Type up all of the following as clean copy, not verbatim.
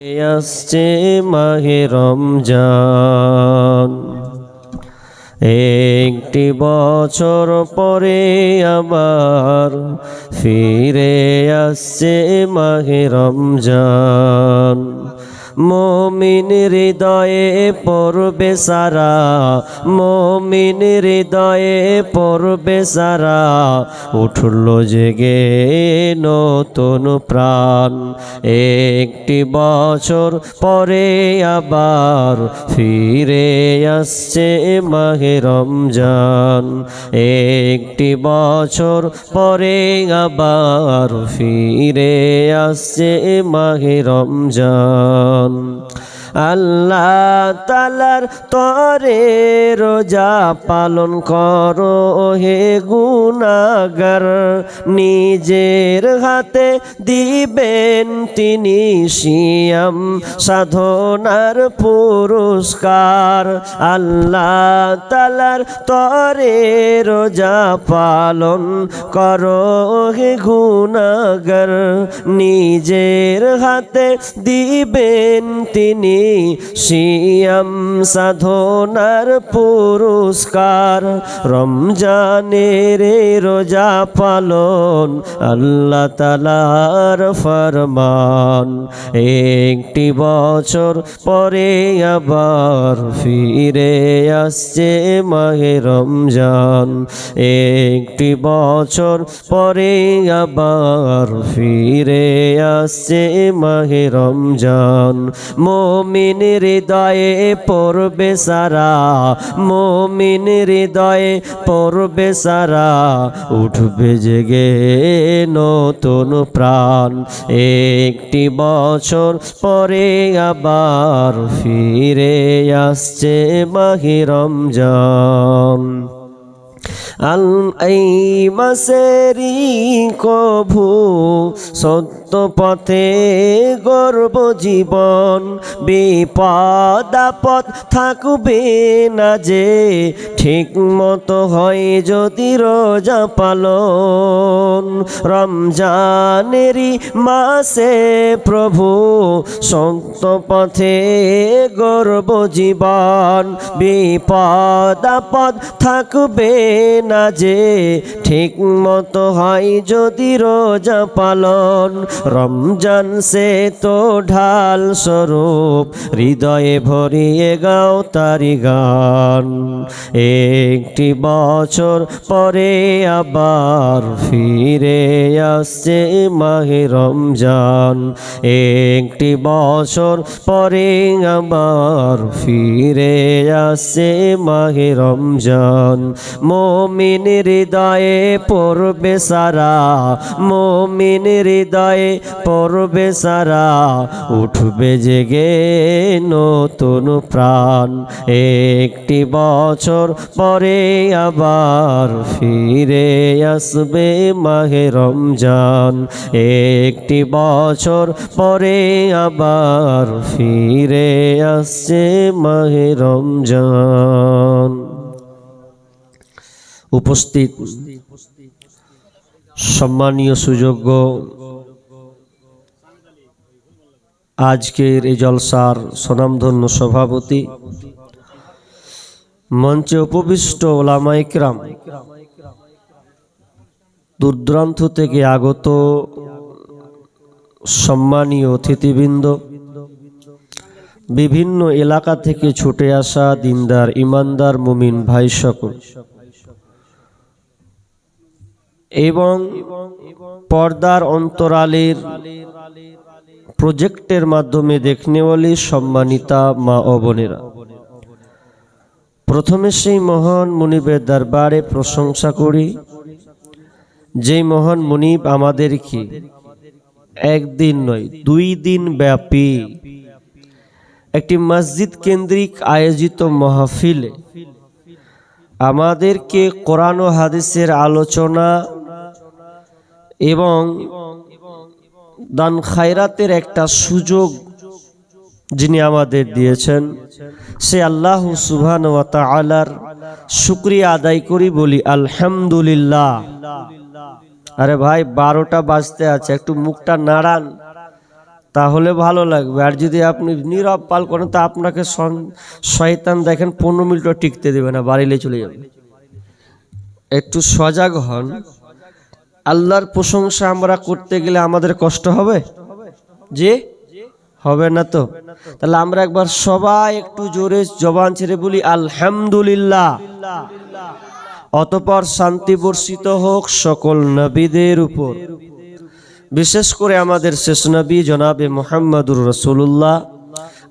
আসছে মাহে রমজান, একটি বছর পরে আবার ফিরে আসছে মাহে রমজান। মুমিন হৃদয়ে পড়বে সারা, মুমিন হৃদয়ে পড়বে সারা, উঠল জেগে নতুন প্রাণ। একটি বছর পরে আবার ফিরে আসছে মাহে রমজান, একটি বছর পরে আবার ফিরে আসছে মাহে রমজান। আল্লাহ তাআলার তরে রোজা পালন করো হে গুনাহগার, নিজের হাতে দিবেন তিনি সিয়াম সাধনার পুরস্কার। আল্লাহ তাআলার তরে রোজা পালন করো হে গুনাহগার, নিজের হাতে দিবেন তিনি সিয়াম সাধনার পুরস্কার। রমজানের রোজা পালন আল্লাহ তাআলার ফরমান, একটি বছর পরে আবার ফিরে আসছে মাহে রমজান, একটি বছর পরে আবার ফিরে আসছে মাহে রমজান। মুমিন হৃদয়ে পড়বে সারা, মুমিন হৃদয়ে পড়বে সারা, উঠবে জেগে নতুন প্রাণ। একটি বছর পরে আবার ফিরে আসছে মাহে রমজান। এই মাসেরি কভু সত্য পথে গর্ব জীবন, বিপদ আপদ থাকবে না যে, ঠিক মতো হয় যদি রোজা পালন। রমজানেরই মাসে প্রভু সত্য পথে গর্ব জীবন, বিপদ আপদ থাকবে না যে, ঠিক মতো হয় যদি রোজা পালন। রমজান সে তো ঢাল স্বরূপ, হৃদয়ে ভরিয়ে গাও তারি গান। একটি বছর পরে আবার ফিরে আসছে মাহে রমজান, একটি বছর পরে আবার ফিরে আসছে মাহে রমজান। মুমিন হৃদয়ে পড়বে সারা, মুমিন হৃদয়ে পড়বে সারা, উঠবে জেগে নতুন প্রাণ। একটি বছর পরে আবার ফিরে আসবে মাহে রমজান, একটি বছর পরে আবার ফিরে আসছে মাহে রমজান। উপস্থিত সম্মানীয় সুযোগ্য আজকের এই জলসার স্বনামধন্য সভাপতি, মঞ্চে উপবিষ্ট ওলামায়ে কেরাম, দূরদূরান্ত থেকে আগত সম্মানীয় অতিথিবৃন্দ, বিভিন্ন এলাকা থেকে ছুটে আসা দিনদার ইমানদার মুমিন ভাই সকল, এবং পর্দার অন্তরালের প্রজেক্টের মাধ্যমে দেখনেওয়ালি সম্মানিতা মা ও বোনেরা, প্রথমে সেই মহান মুনিবের দরবারে প্রশংসা করি, যেই মহান মুনিব আমাদেরকে একদিন নয় 2 দিন ব্যাপী একটি মসজিদ কেন্দ্রিক আয়োজিত মাহফিলে আমাদেরকে কোরআন ও হাদিসের আলোচনা এবং দান খায়রাতের একটা সুযোগ যিনি আমাদের দিয়েছেন, সে আল্লাহ সুবহানাহু ওয়া তাআলার শুকরিয়া আদায় করি, বলি আলহামদুলিল্লাহ। আরে ভাই 12টা বাজতে আছে, একটু মুখটা নাড়ান, তাহলে ভালো লাগবে। আর যদি আপনি নীরব পাল করেন তা আপনাকে শয়তান দেখেন 15 মিনিটও টিকতে দেবে না, বাড়িলে চলে যাবে। একটু সজাগ হন। আল্লাহর প্রশংসা আমরা করতে গেলে আমাদের কষ্ট হবে, যে হবে না তো? তাহলে আমরা একবার সবাই একটু জোরে জবান ছেড়ে বলি আলহামদুলিল্লাহ। অতঃপর শান্তি বর্ষিত হোক সকল নবীদের উপর, বিশেষ করে আমাদের শেষ নবী জনাবে মুহাম্মদুর রাসূলুল্লাহ।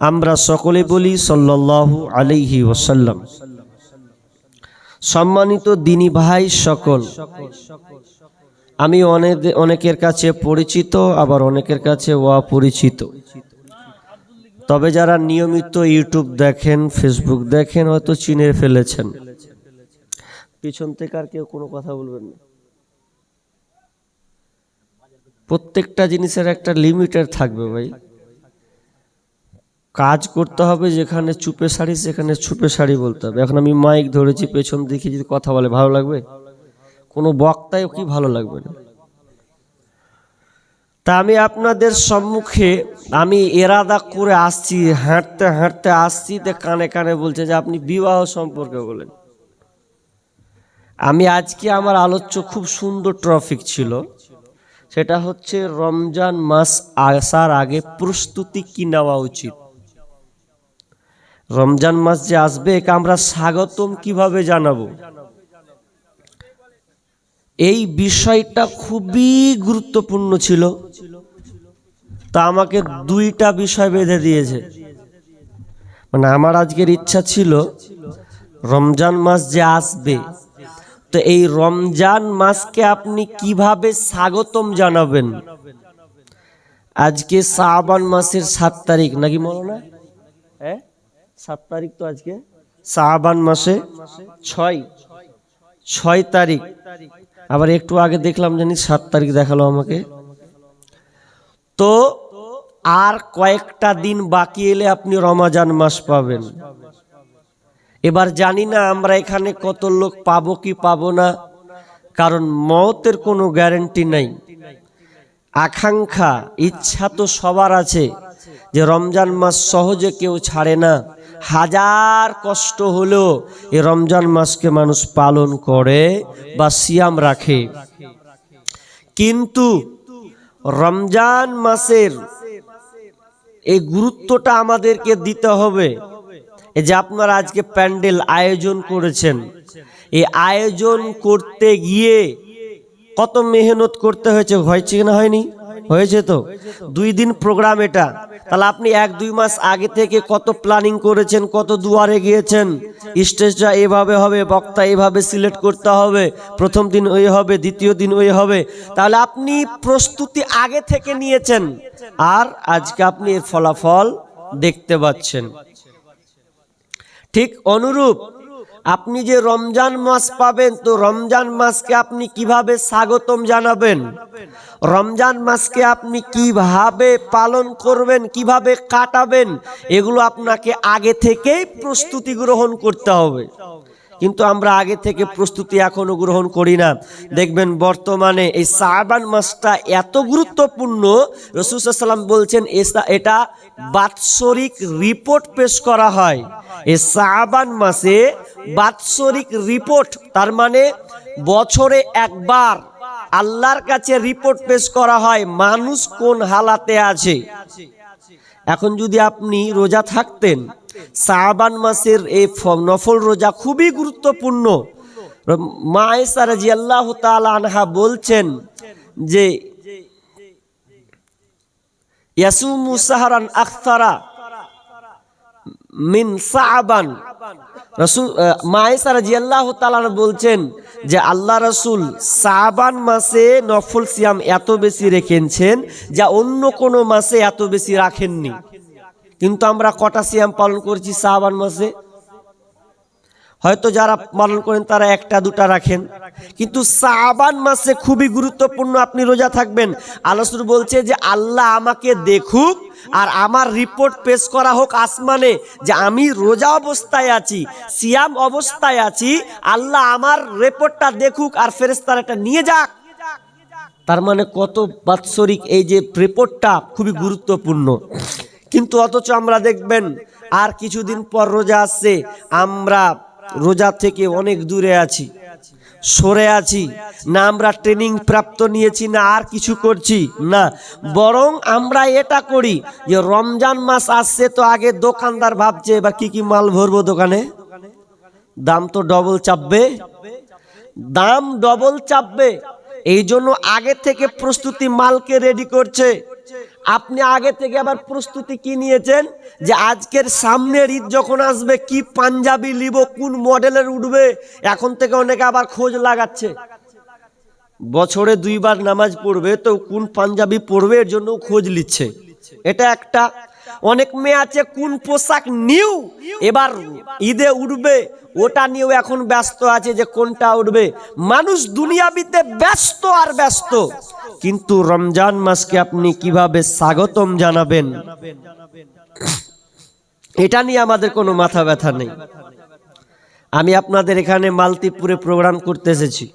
আমরা সকলে বলি সাল্লাল্লাহু আলাইহি ওয়াসাল্লাম। সম্মানিত দিনী ভাই সকল, আমি অনেকের কাছে পরিচিত, আবার অনেকের কাছে অপরিচিত। তবে যারা নিয়মিত ইউটিউব দেখেন, ফেসবুক দেখেন, হয়তো চিনে ফেলেছেন। পিছন থেকে আর কেউ কোনো কথা বলবেন না। প্রত্যেকটা জিনিসের একটা লিমিটের থাকবে ভাই। কাজ করতে হবে, যেখানে চুপে সারি সেখানে চুপে সারি বলতে হবে। এখন আমি মাইক ধরেছি, পেছন দিকে যদি কথা বলে ভালো লাগবে? কোনো বক্তায় কি ভালো লাগবে না। তা আমি আপনাদের সম্মুখে আমি এরাদা করে আসছি, হাঁটতে হাঁটতে আসছি, তে কানে কানে বলছে যে আপনি বিবাহ সম্পর্কে বলেন। আমি আজকে আমার আলোচ্য খুব সুন্দর টপিক ছিল, সেটা হচ্ছে রমজান মাস আসার আগে প্রস্তুতি কি নেওয়া উচিত। রমজান মাস যে আসবে একে আমরা স্বাগতম কিভাবে জানাবো, এই বিষয়টা খুবই গুরুত্বপূর্ণ ছিল। তা আমাকে দুইটা বিষয় বেঁধে দিয়েছে। মানে আমার আজকের ইচ্ছা ছিল রমজান মাস যে আসবে, তো এই রমজান মাসকে আপনি কিভাবে স্বাগতম জানাবেন। আজকে শাবান মাসের 7 তারিখ নাকি মৌলানা? 7 তারিখ তো আজকে। শাবান মাসে 6 তারিখ। আবার একটু আগে দেখলাম জানি 7 তারিখ দেখালো আমাকে। তো আর কয়েকটা দিন বাকি এলে আপনি রমজান মাস পাবেন। এবার জানি না আমরা এখানে কত লোক পাবো কি পাবো না, কারণ মওতের কোনো গ্যারান্টি নাই। আকাঙ্ক্ষা ইচ্ছা তো সবার আছে যে রমজান মাস সহজে কেউ ছাড়ে না। হাজার কষ্ট হলেও এই রমজান মাসকে মানুষ পালন করে বা সিয়াম রাখে। কিন্তু রমজান মাসের এই গুরুত্বটা আমাদেরকে দিতে হবে। এই যে আপনারা আজকে প্যান্ডেল আয়োজন করেছেন, এই আয়োজন করতে গিয়ে কত মেহনত করতে হয়েছে, হয়েছে না হয়নি? হয়েছে তো। 2 দিন প্রোগ্রাম এটা। তাহলে আপনি 1-2 মাস আগে থেকে কত প্ল্যানিং করেছেন, কত দুয়ারে গিয়েছেন, স্টেজটা এভাবে হবে, বক্তা এভাবে সিলেক্ট করতে হবে, প্রথম দিন ওই হবে, দ্বিতীয় দিন ওই হবে। তাহলে আপনি প্রস্তুতি আগে থেকে নিয়েছেন, আর আজকে আপনি এর ফলাফল দেখতে পাচ্ছেন। ঠিক অনুরূপ আপনি যে রমজান মাস পাবেন, তো রমজান মাসকে আপনি কিভাবে স্বাগতম জানাবেন, রমজান মাসকে আপনি কিভাবে পালন করবেন, কিভাবে কাটাবেন, এগুলো আপনাকে আগে থেকেই প্রস্তুতি গ্রহণ করতে হবে। কিন্তু আমরা আগে থেকে প্রস্তুতি এখনো গ্রহণ করি না। দেখবেন বর্তমানে এই শাবান মাসটা এত গুরুত্বপূর্ণ, রাসূল সাল্লাল্লাহু আলাইহি ওয়াসাল্লাম বলছেন এটা বাৎসরিক রিপোর্ট পেশ করা হয়। এই শাবান মাসে বাৎসরিক রিপোর্ট, তার মানে বছরে একবার আল্লাহর কাছে রিপোর্ট পেশ করা হয় মানুষ কোন হালাতে আছে। এখন যদি আপনি রোজা থাকতেন, শাবান মাসের এই নফল রোজা খুবই গুরুত্বপূর্ণ। মা আয়েশা রাদিয়াল্লাহু তাআলা আনহা বলছেন যে ইয়াসুমু সাহরান আকসারা মিন শাবান। রাসূল মা আয়েশা রাদিয়াল্লাহু তাআলা বলছেন যে আল্লাহ রাসূল শাবান মাসে নফল সিয়াম এত বেশি রেখেছেন যা অন্য কোনো মাসে এত বেশি রাখেননি। কিন্তু আমরা কটা সিয়াম পালন করছি শাবান মাসে? হয়তো যারা পালন করেন তারা 1-2টা রাখেন, কিন্তু শাবান মাসে খুবই গুরুত্বপূর্ণ আপনি রোজা থাকবেন। আল্লাহ রাসূল বলছে যে আল্লাহ আমাকে দেখুক আর আমার রিপোর্ট পেশ করা হোক আসমানে যে আমি রোজা অবস্থায় আছি, সিয়াম অবস্থায় আছি। আল্লাহ আমার রিপোর্টটা দেখুক আর ফেরেশতারা এটা নিয়ে যাক। তার মানে কত বাৎসরিক এই যে রিপোর্টটা খুবই গুরুত্বপূর্ণ। কিন্তু অথচ আমরা দেখবেন আর কিছুদিন পর রোজা আসছে, আমরা রোজা থেকে অনেক দূরে আছি, সরে আছি, না আমরা ট্রেনিং প্রাপ্ত নিয়েছি, না আর কিছু করছি না, বরং আমরা এটা করি যে রমজান মাস আসছে তো আগে দোকানদার ভাবছে এবার কি কি মাল ভরবো দোকানে, দাম তো ডবল চাপবে, দাম ডবল চাপবে, এই জন্য আগে থেকে প্রস্তুতি মালকে রেডি করছে। আপনি আগে থেকে আবার প্রস্তুতি কি নিয়েছেন যে আজকের সামনের ঈদ যখন আসবে কি পাঞ্জাবি নিব, কোন মডেলের উঠবে, এখন থেকে অনেকে আবার খোঁজ লাগাচ্ছে। বছরে 2 বার নামাজ পড়বে তো কোন পাঞ্জাবি পড়বে এর জন্য খোঁজ নিচ্ছে। এটা একটা। অনেক মেয়ে আছে কোন পোশাক নিউ এবার ঈদে উঠবে ওটা নিয়েও এখন ব্যস্ত আছে যে কোনটা উঠবে। মানুষ দুনিয়াবিতে ব্যস্ত আর ব্যস্ত, কিন্তু রমজান মাসকে আপনি কিভাবে স্বাগতম জানাবেন এটা নিয়ে আমাদের কোনো মাথা ব্যথা নেই। আমি আপনাদের এখানে মালতীপুরে প্রোগ্রাম করতে এসেছি।